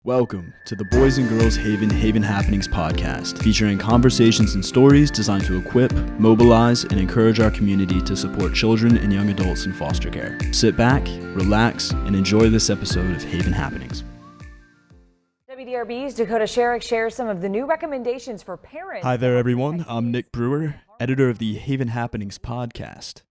Welcome to the Boys and Girls Haven Happenings podcast, featuring conversations and stories designed to equip, mobilize, and encourage our community to support children and young adults in foster care. Sit back, relax, and enjoy this episode of Haven Happenings. WDRB's Dakota Sherrick shares some of the new recommendations for parents. Hi there, everyone. I'm Nick Brewer, editor of the Haven Happenings podcast.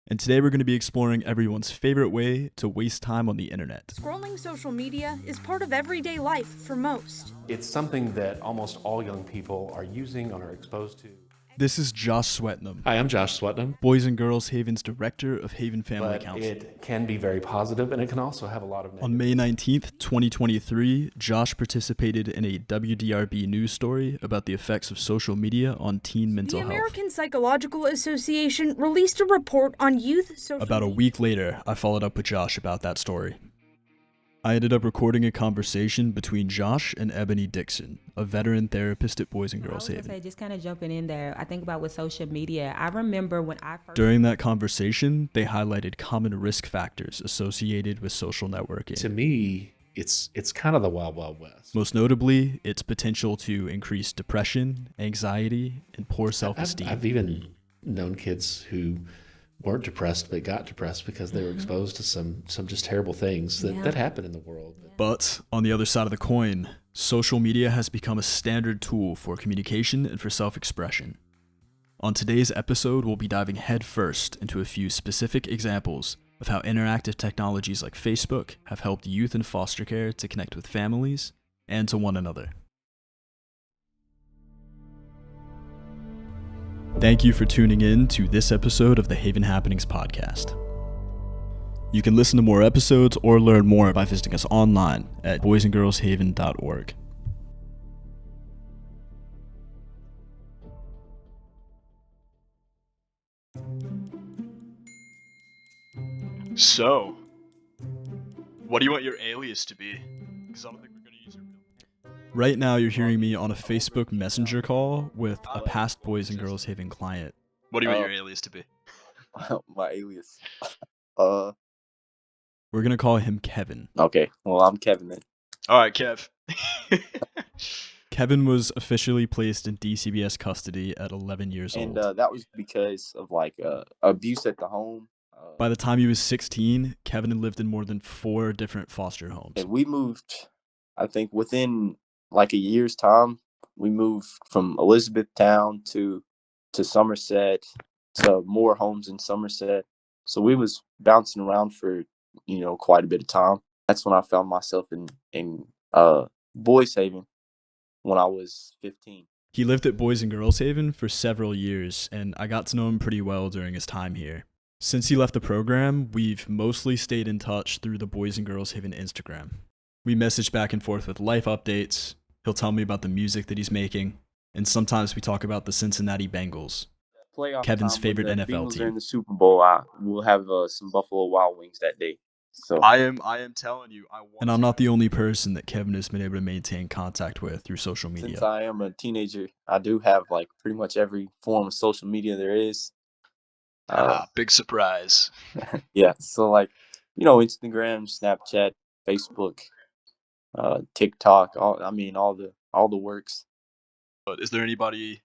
And today we're going to be exploring everyone's favorite way to waste time on the internet. Scrolling social media is part of everyday life for most. It's something that almost all young people are using or are exposed to. This is Josh Swetnam. Hi, I'm Josh Swetnam. Boys and Girls Haven's director of Haven Family But Council. it can be very positive, and it can also have a lot of negative. On May 19th, 2023, Josh participated in a WDRB news story about the effects of social media on teen mental The health. American Psychological Association released a report on youth social About a week later, I followed up with Josh about that story. I ended up recording a conversation between Josh and Ebony Dixon, a veteran therapist at Boys and Girls I was Haven. gonna say, just kind of jumping in there, I think about with social media. I remember when I first... During that conversation, they highlighted common risk factors associated with social networking. To me, it's kind of the Wild Wild West. Most notably, its potential to increase depression, anxiety, and poor self-esteem. I've even known kids who weren't depressed but got depressed because they were exposed to some just terrible things that happen in the world. But on the other side of the coin, social media has become a standard tool for communication and for self-expression. On today's episode, we'll be diving headfirst into a few specific examples of how interactive technologies like Facebook have helped youth in foster care to connect with families and to one another. Thank you for tuning in to this episode of the Haven Happenings podcast. You can listen to more episodes or learn more by visiting us online at boysandgirlshaven.org. So, what do you want your alias to be? Because I don't think we're going to use your real name. Right now, you're hearing me on a Facebook Messenger call with a past Boys and Girls Haven client. What do you want your alias to be? My alias. We're going to call him Kevin. Okay. Well, I'm Kevin then. Alright, Kev. Kevin was officially placed in DCBS custody at 11 years And old. that was because of abuse at the home. By the time he was 16, Kevin had lived in more than 4 different foster homes. And we moved, I think, within like a year's time. We moved from Elizabethtown to Somerset, to more homes in Somerset. So we was bouncing around for quite a bit of time. That's when I found myself in Boys Haven when I was 15. He lived at Boys and Girls Haven for several years, and I got to know him pretty well during his time here. Since he left the program, we've mostly stayed in touch through the Boys and Girls Haven Instagram. We message back and forth with life updates. He'll tell me about the music that he's making, and sometimes we talk about the Cincinnati Bengals, Playoff Kevin's time, favorite when the NFL Bengals team. are in the Super Bowl, we'll have some Buffalo Wild Wings that day. So I am telling you, I want And I'm not the only person that Kevin has been able to maintain contact with through social media. since I am a teenager, I do have pretty much every form of social media there is. big surprise. Yeah, so Instagram, Snapchat, Facebook, TikTok, all the works. But is there anybody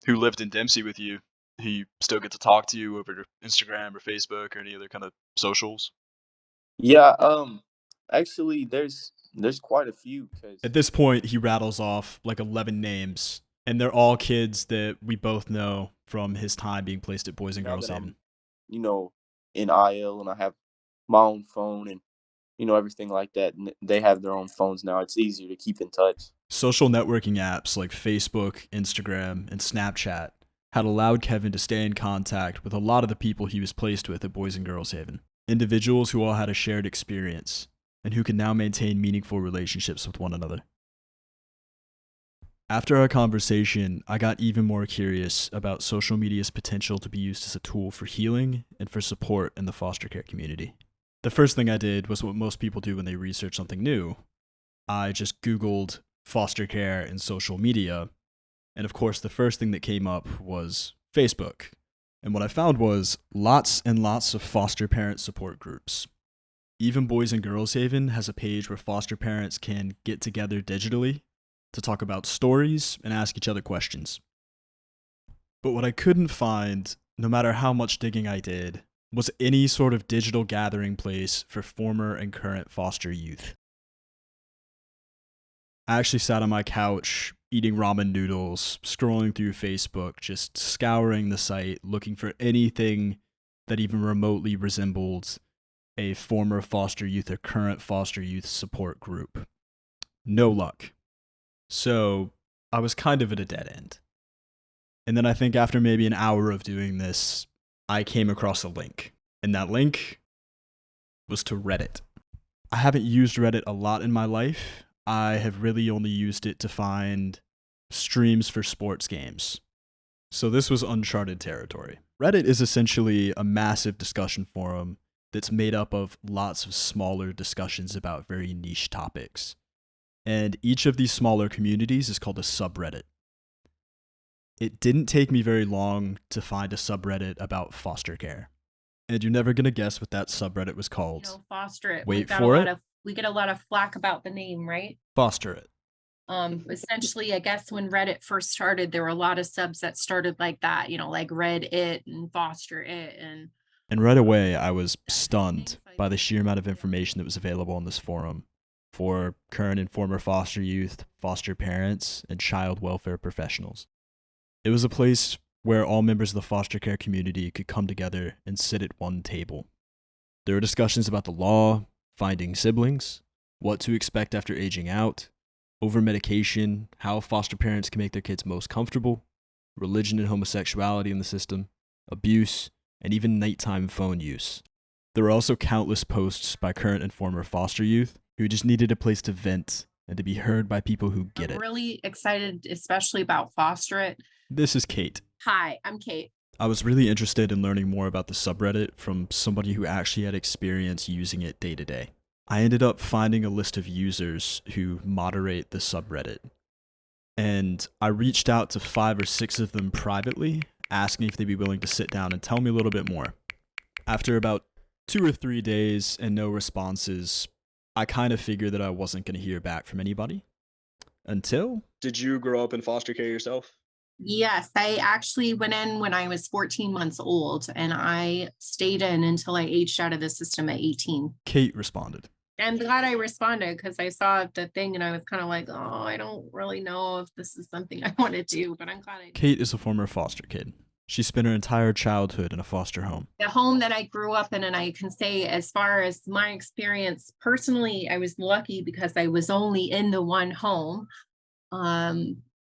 who lived in Dempsey with you who you still get to talk to you over Instagram or Facebook or any other kind of socials? Yeah, actually there's quite a few because At this point, he rattles off like 11 names, and they're all kids that we both know from his time being placed at Boys and now Girls that Haven. I'm, in IL and I have my own phone and everything like that, and they have their own phones now. It's easier to keep in touch. Social networking apps like Facebook, Instagram, and Snapchat had allowed Kevin to stay in contact with a lot of the people he was placed with at Boys and Girls Haven. Individuals who all had a shared experience and who can now maintain meaningful relationships with one another. After our conversation, I got even more curious about social media's potential to be used as a tool for healing and for support in the foster care community. The first thing I did was what most people do when they research something new. I just Googled foster care and social media, and of course the first thing that came up was Facebook. And what I found was lots and lots of foster parent support groups. even Boys and Girls Haven has a page where foster parents can get together digitally to talk about stories and ask each other questions. But what I couldn't find, no matter how much digging I did, was any sort of digital gathering place for former and current foster youth. I actually sat on my couch, eating ramen noodles, scrolling through Facebook, just scouring the site, looking for anything that even remotely resembled a former foster youth or current foster youth support group. No luck. So I was kind of at a dead end. And then I think after maybe an hour of doing this, I came across a link. And that link was to Reddit. I haven't used Reddit a lot in my life. I have really only used it to find streams for sports games. So this was uncharted territory. Reddit is essentially a massive discussion forum that's made up of lots of smaller discussions about very niche topics. And each of these smaller communities is called a subreddit. It didn't take me very long to find a subreddit about foster care. And you're never going to guess what that subreddit was called. Foster it. Wait for it. We get a lot of flack about the name, right? Foster it. Essentially, I guess when Reddit first started, there were a lot of subs that started like that, like Read It and Foster It. And right away, I was stunned by the sheer amount of information that was available on this forum for current and former foster youth, foster parents, and child welfare professionals. It was a place where all members of the foster care community could come together and sit at one table. There were discussions about the law, finding siblings, what to expect after aging out, over-medication, how foster parents can make their kids most comfortable, religion and homosexuality in the system, abuse, and even nighttime phone use. There were also countless posts by current and former foster youth who just needed a place to vent and to be heard by people who get it. I'm really excited, especially about Foster It. This is Kate. Hi, I'm Kate. I was really interested in learning more about the subreddit from somebody who actually had experience using it day to day. I ended up finding a list of users who moderate the subreddit. And I reached out to 5 or 6 of them privately, asking if they'd be willing to sit down and tell me a little bit more. After about 2 or 3 days and no responses, I kind of figured that I wasn't going to hear back from anybody. Until... Did you grow up in foster care yourself? Yes, I actually went in when I was 14 months old, and I stayed in until I aged out of the system at 18. Kate responded. I'm glad I responded because I saw the thing and I was kind of like, oh, I don't really know if this is something I want to do, but I'm glad I did. Kate is a former foster kid. She spent her entire childhood in a foster home. The home that I grew up in, and I can say as far as my experience personally, I was lucky because I was only in the one home.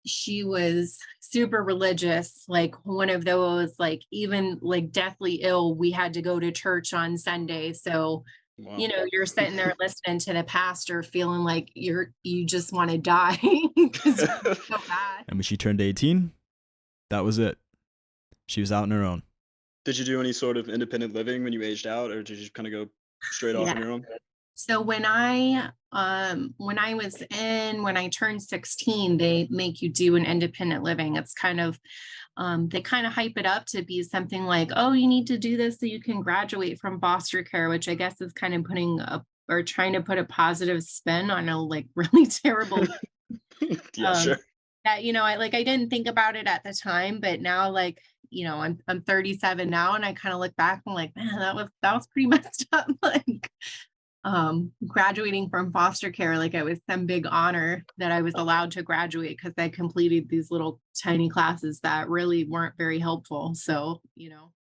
She was super religious, like one of those, like even like deathly ill. We had to go to church on Sunday. So, Wow. You're sitting there listening to the pastor feeling like you just want to die because you're so bad. And when she turned 18, that was it. She was out on her own. Did you do any sort of independent living when you aged out, or did you kind of go straight off on your own? So when I turned 16, they make you do an independent living. It's kind of, they kind of hype it up to be something like, oh, you need to do this so you can graduate from foster care, which I guess is kind of trying to put a positive spin on a like really terrible. Yeah, sure. That, I didn't think about it at the time, but now I'm 37 now, and I kind of look back and I'm like, man, that was pretty messed up. Like, graduating from foster care, like it was some big honor that I was allowed to graduate because I completed these little tiny classes that really weren't very helpful. So,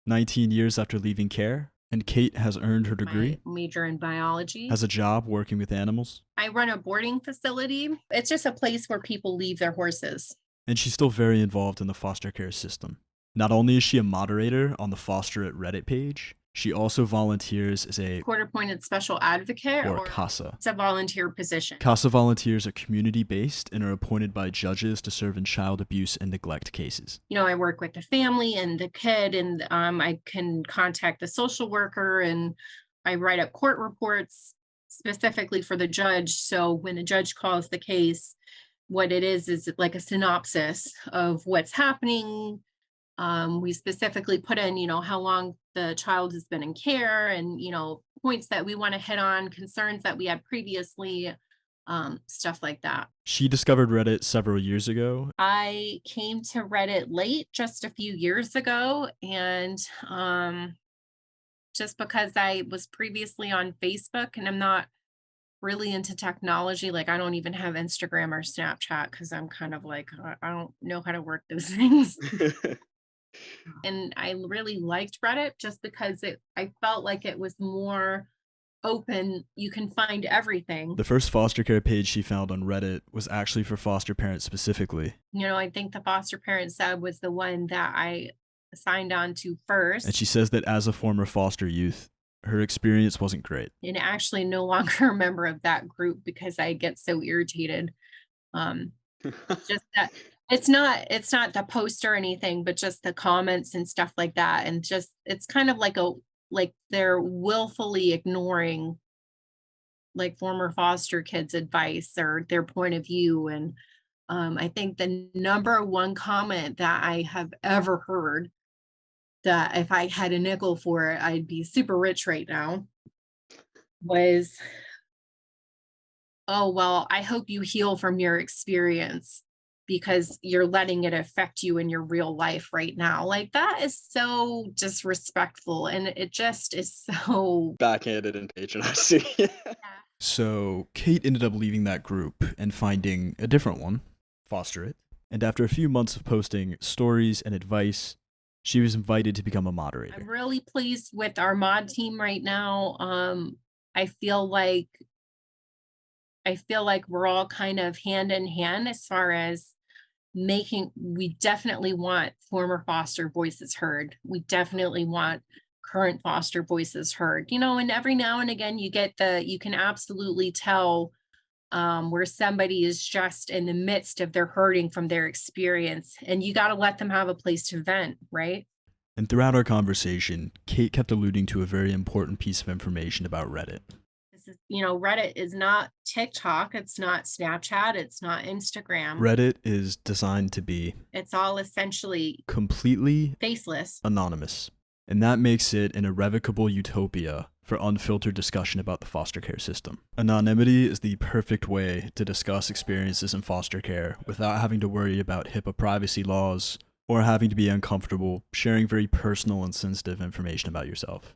19 years after leaving care, and Kate has earned her degree. My major in biology. Has a job working with animals. I run a boarding facility. It's just a place where people leave their horses. And she's still very involved in the foster care system. Not only is she a moderator on the Foster It Reddit page, she also volunteers as a court-appointed special advocate, or CASA. It's a volunteer position. CASA volunteers are community-based and are appointed by judges to serve in child abuse and neglect cases. I work with the family and the kid, and I can contact the social worker, and I write up court reports specifically for the judge. So when the judge calls the case, what it is like a synopsis of what's happening. We specifically put in, how long the child has been in care, and points that we want to hit on, concerns that we had previously, stuff like that. She discovered Reddit several years ago. I came to Reddit late, just a few years ago, and just because I was previously on Facebook, and I'm not really into technology. Like, I don't even have Instagram or Snapchat because I'm kind of like, I don't know how to work those things. And I really liked Reddit just because I felt like it was more open. You can find everything. The first foster care page she found on Reddit was actually for foster parents specifically. I think the foster parent sub was the one that I signed on to first. And she says that as a former foster youth, her experience wasn't great. And actually no longer a member of that group because I get so irritated. Just that it's not the post or anything, but just the comments and stuff like that. And just, it's kind of like they're willfully ignoring like former foster kids' advice or their point of view. And I think the number one comment that I have ever heard, that if I had a nickel for it, I'd be super rich right now, was, "Oh, well, I hope you heal from your experience because you're letting it affect you in your real life right now." Like, that is so disrespectful, and it just is so backhanded and patronizing. So Kate ended up leaving that group and finding a different one, Foster It. And after a few months of posting stories and advice, she was invited to become a moderator. I'm really pleased with our mod team right now. I feel like we're all kind of hand in hand as far as we definitely want former foster voices heard. We definitely want current foster voices heard, and every now and again you can absolutely tell where somebody is just in the midst of their hurting from their experience, and you got to let them have a place to vent, right? And throughout our conversation, Kate kept alluding to a very important piece of information about Reddit. Reddit is not TikTok, it's not Snapchat, it's not Instagram. Reddit is designed to be, it's all essentially completely faceless, anonymous. And that makes it an irrevocable utopia for unfiltered discussion about the foster care system. Anonymity is the perfect way to discuss experiences in foster care without having to worry about HIPAA privacy laws or having to be uncomfortable sharing very personal and sensitive information about yourself.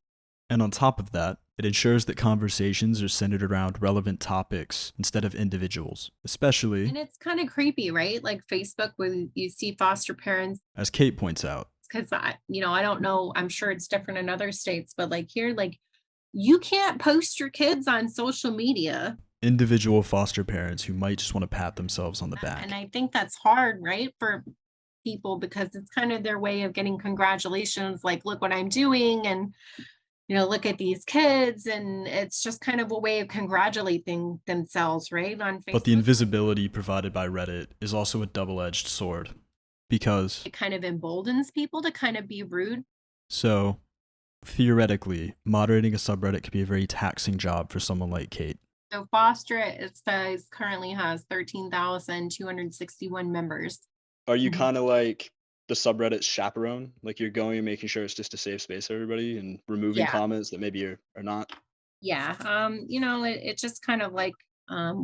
And on top of that, it ensures that conversations are centered around relevant topics instead of individuals, especially... And it's kind of creepy, right? Like Facebook, when you see foster parents... As Kate points out. Because, I don't know, I'm sure it's different in other states, but like here, like, you can't post your kids on social media. Individual foster parents who might just want to pat themselves on the back. And I think that's hard, right? For people, because it's kind of their way of getting congratulations, like, look what I'm doing, and look at these kids, and it's just kind of a way of congratulating themselves, right, on Facebook. But the invisibility provided by Reddit is also a double-edged sword, because it kind of emboldens people to kind of be rude. So, theoretically, moderating a subreddit could be a very taxing job for someone like Kate. So Foster It says currently has 13,261 members. Are you kind of like the subreddit chaperone? Like, you're going and making sure it's just a safe space for everybody and removing comments that maybe are not? Yeah. It just kind of like,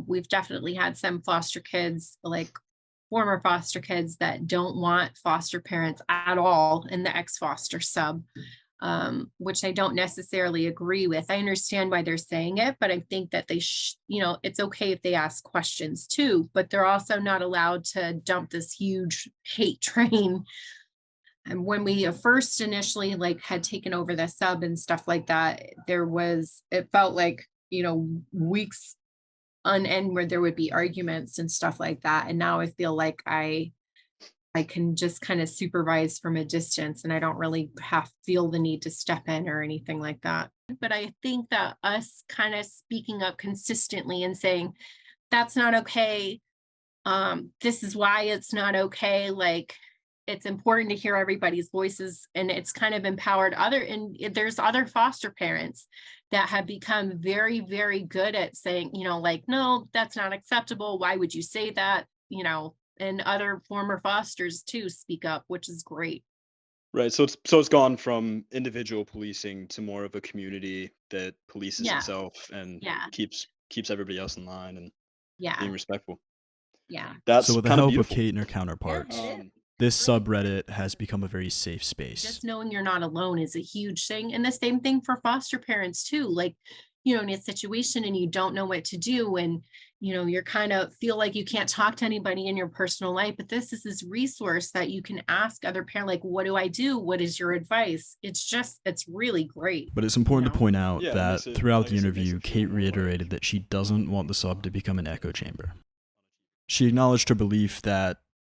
we've definitely had some foster kids, like former foster kids, that don't want foster parents at all in the ex-foster sub, which I don't necessarily agree with. I understand why they're saying it, but I think that they it's okay if they ask questions too, but they're also not allowed to dump this huge hate train. And when we first initially had taken over the sub and stuff like that, it felt like, weeks on end where there would be arguments and stuff like that. And now I feel like I can just kind of supervise from a distance, and I don't really feel the need to step in or anything like that. But I think that us kind of speaking up consistently and saying, that's not okay. This is why it's not okay. Like, it's important to hear everybody's voices, and it's kind of empowered there's other foster parents that have become very, very good at saying, no, that's not acceptable. Why would you say that? And other former fosters too speak up, which is great. Right. So it's gone from individual policing to more of a community that polices Yeah, itself and yeah, keeps everybody else in line and being yeah, respectful. yeah. So, That's with the kind of help of beautiful. Kate and her Yeah, counterparts, it is. this Really. subreddit has become a very safe space. Just knowing you're not alone is a huge thing. And the same thing for foster parents too. Like, in a situation and you don't know what to do, and you're kind of feel like you can't talk to anybody in your personal life, but this is this resource that you can ask other parents, like, what do I do? What is your advice? It's really great. But it's important to point out Yeah, it that makes it, throughout like the I said, makes interview, it feel Kate more like reiterated that she doesn't want the sub to become an echo chamber. She acknowledged her belief that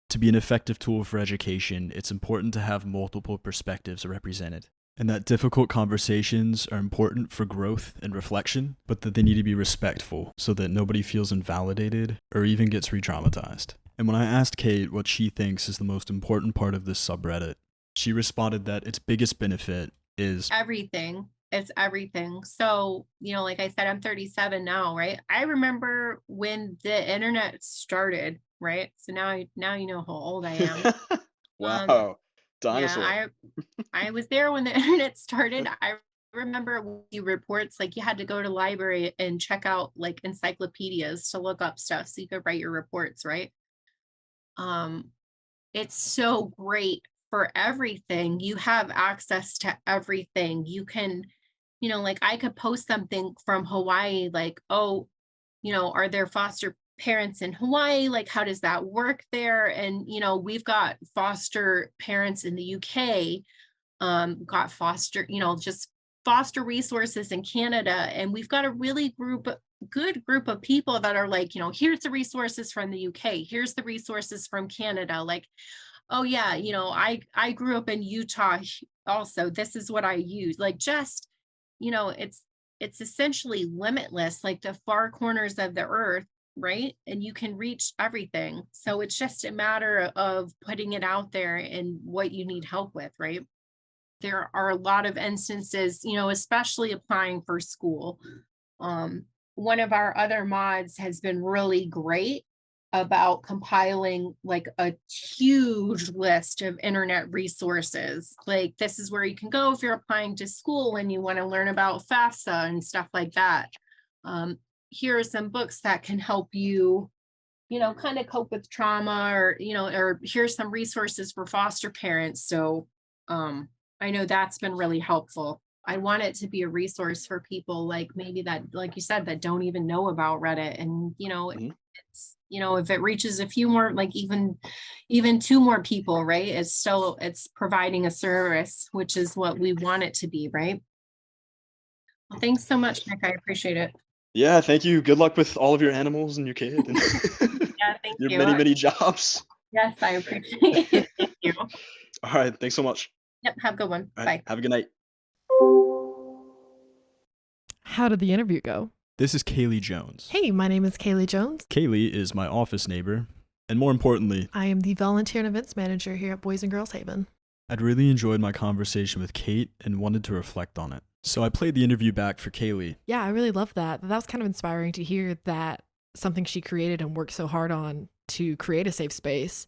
to be an effective tool for education, it's important to have multiple perspectives represented, and that difficult conversations are important for growth and reflection, but that they need to be respectful so that nobody feels invalidated or even gets re-traumatized. And when I asked Kate what she thinks is the most important part of this subreddit, she responded that its biggest benefit is Everything. It's everything. So, like I said, I'm 37 now, right? I remember when the internet started, right? So now you know how old I am. wow, Yeah, dinosaur. I was there when the internet started. I remember the reports, like you had to go to the library and check out like encyclopedias to look up stuff so you could write your reports, right? Um, it's so great for everything. You have access to everything. You can, like I could post something from Hawaii, like, oh, are there foster parents in Hawaii? Like, how does that work there? And, we've got foster parents in the UK, got foster, just foster resources in Canada. And we've got a really good group of people that are like, here's the resources from the UK, here's the resources from Canada. Like, oh yeah, I grew up in Utah also. This is what I use. Like just, it's essentially limitless, like the far corners of the earth, right? And you can reach everything. So it's just a matter of putting it out there and what you need help with, right? There are a lot of instances, especially applying for school. One of our other mods has been really great about compiling like a huge list of internet resources. Like this is where you can go if you're applying to school and you want to learn about FAFSA and stuff like that. Here are some books that can help you, kind of cope with trauma, or here's some resources for foster parents. So I know that's been really helpful. I want it to be a resource for people like maybe that, like you said, that don't even know about Reddit. And, Mhm. it's, if it reaches a few more, like even two more people, right? It's providing a service, which is what we want it to be, right? Well, thanks so much, Nick. I appreciate it. Yeah, thank you. Good luck with all of your animals and your kid and Yeah, thank your you. many jobs. Yes, I appreciate it. Thank you. All right, thanks so much. Yep, have a good one. All Bye. right, have a good night. How did the interview go? this is Kayli Jones. Hey, my name is Kayli Jones. Kayli is my office neighbor, and more importantly, I am the volunteer and events manager here at Boys and Girls Haven. I'd really enjoyed my conversation with Kate and wanted to reflect on it. So I played the interview back for Kayli. Yeah, I really love that. That was kind of inspiring to hear that something she created and worked so hard on to create a safe space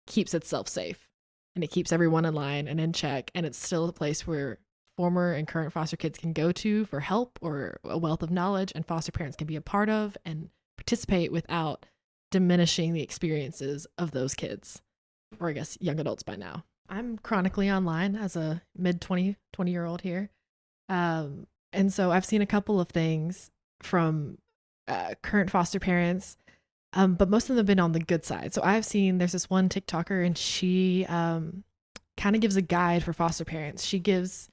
keeps itself safe. And it keeps everyone in line and in check. And it's still a place where former and current foster kids can go to for help or a wealth of knowledge, and foster parents can be a part of and participate without diminishing the experiences of those kids, or I guess young adults by now. I'm chronically online as a mid 20-year-old here. And so I've seen a couple of things from current foster parents, but most of them have been on the good side. So I've seen there's this one TikToker, and she kind of gives a guide for foster parents. She gives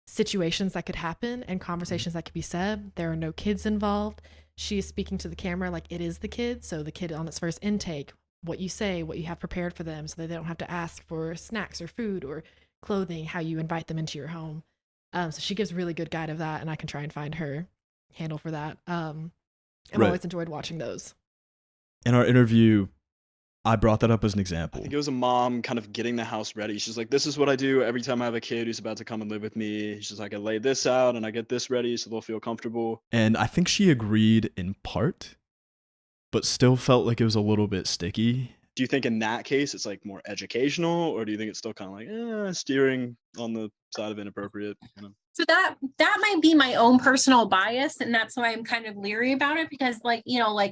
situations that could happen and conversations that could be said. There are no kids involved. She is speaking to the camera like it is the kid. So the kid on its first intake, what you say, what you have prepared for them, so that they don't have to ask for snacks or food or clothing, how you invite them into your home. So she gives really good guide of that, and I can try and find her handle for that. I've always enjoyed watching those. In our interview, I brought that up as an I example. think it was a mom kind of getting the house ready. She's like, this is what I do every time I have a kid who's about to come and live with me. She's like, I lay this out and I get this ready so they'll feel comfortable. And I think she agreed in part, but still felt like it was a little bit sticky. do you think in that case it's like more educational, or do you think it's still kind of like steering on the side of inappropriate? So that might be my own personal bias, and that's why I'm kind of leery about it, because like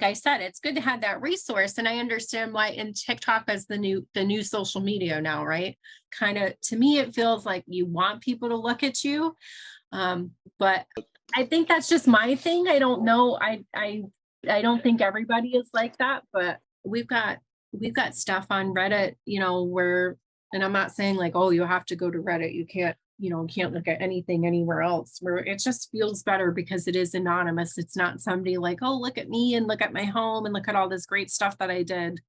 I said, it's good to have that resource, and I understand why in TikTok as the new social media now, right? Kind of, to me, it feels like you want people to look at you, but I think that's just my thing. I don't know. I don't think everybody is like that, but we've got stuff on Reddit, where, and I'm not saying like, oh, you have to go to Reddit. You can't look at anything anywhere else, where it just feels better because it is anonymous. It's not somebody like, oh, look at me and look at my home and look at all this great stuff that I did.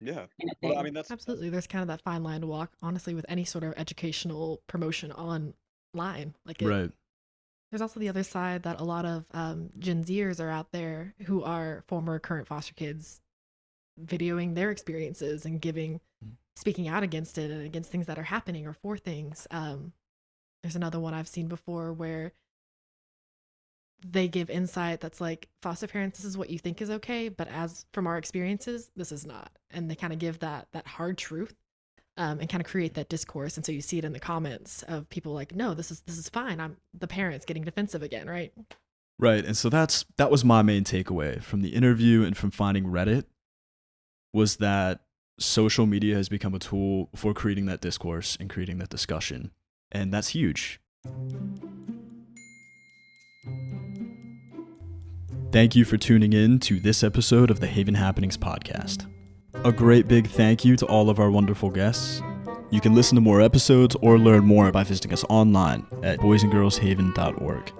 Yeah. Kind of Well, I thing. mean, that's Absolutely. There's kind of that fine line to walk, honestly, with any sort of educational promotion online. Right. There's also the other side that a lot of Gen Zers are out there who are former current foster kids, videoing their experiences and speaking out against it and against things that are happening or for things. There's another one I've seen before where they give insight that's like, foster parents, this is what you think is okay, but as from our experiences, this is not. And they kind of give that hard truth, and kind of create that discourse. And so you see it in the comments of people like, no, this is fine. I'm the parents getting defensive again, right? Right. And so that was my main takeaway from the interview and from finding Reddit, was that social media has become a tool for creating that discourse and creating that discussion. And that's huge. Thank you for tuning in to this episode of the Haven Happenings podcast. A great big thank you to all of our wonderful guests. You can listen to more episodes or learn more by visiting us online at boysandgirlshaven.org.